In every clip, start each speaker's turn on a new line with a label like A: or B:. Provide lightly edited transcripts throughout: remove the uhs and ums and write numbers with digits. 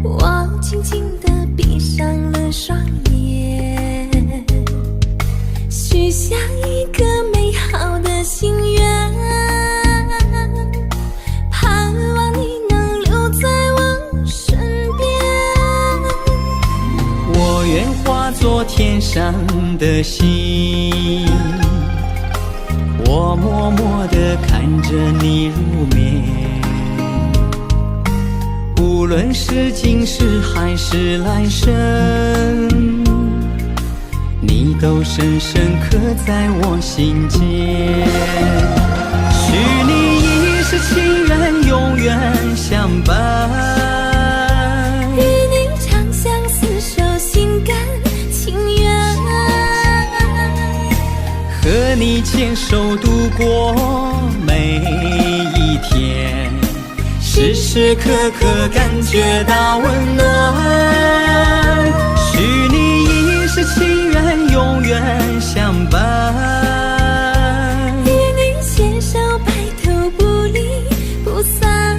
A: 我轻轻地闭上了双眼，许下一个美好的心愿，盼望你能留在我身边。
B: 我愿化作天上的星，我默默地看着你入眠。无论是今世还是来生，你都深深刻在我心间。许你一世情缘，永远相伴，
A: 与你长相厮守，心甘情愿，
B: 和你牵手度过每一天，时时刻刻感觉到温暖。许你一世情缘，永远相伴，
A: 与你牵手白头不离不散，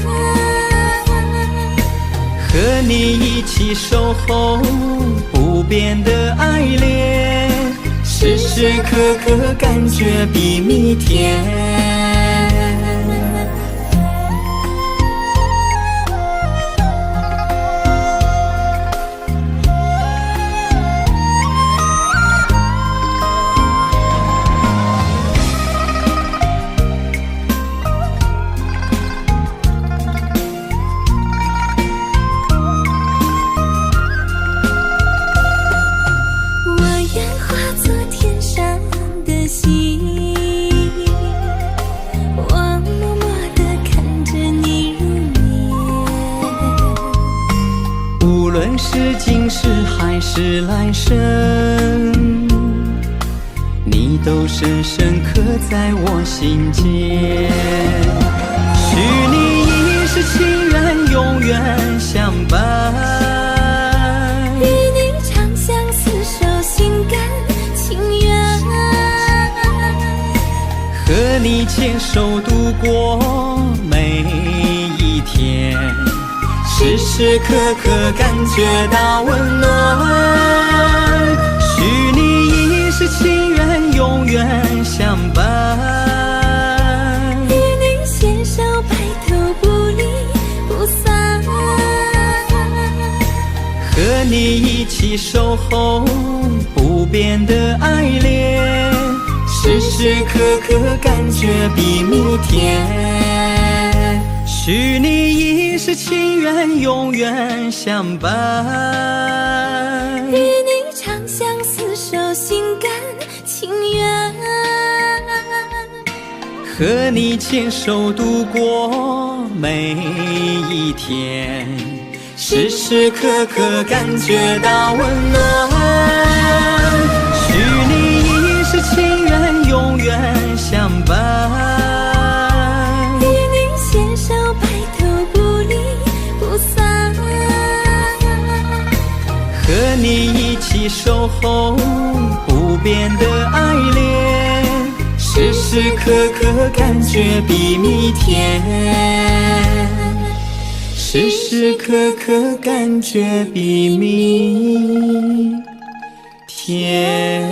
B: 和你一起守候不变的爱恋，时时刻刻感觉比蜜甜。无论是今世还是来生，你都深深刻在我心间。许你一世情缘，永远相伴，
A: 与你长相厮守，心甘情愿，
B: 和你牵手度过每一天，时时刻刻感觉到温暖。许你一世情缘，永远相伴，
A: 与你牵手白头不离不散，
B: 和你一起守候不变的爱恋，时时刻刻感觉比蜜甜。许你一世情缘，永远相伴，
A: 与你长相厮守，心甘情愿，
B: 和你牵手度过每一天，时时刻刻感觉到温暖。许你一世情缘，永远相伴，和你一起守候不变的爱恋，时时刻刻感觉比蜜甜，时时刻刻感觉比蜜甜。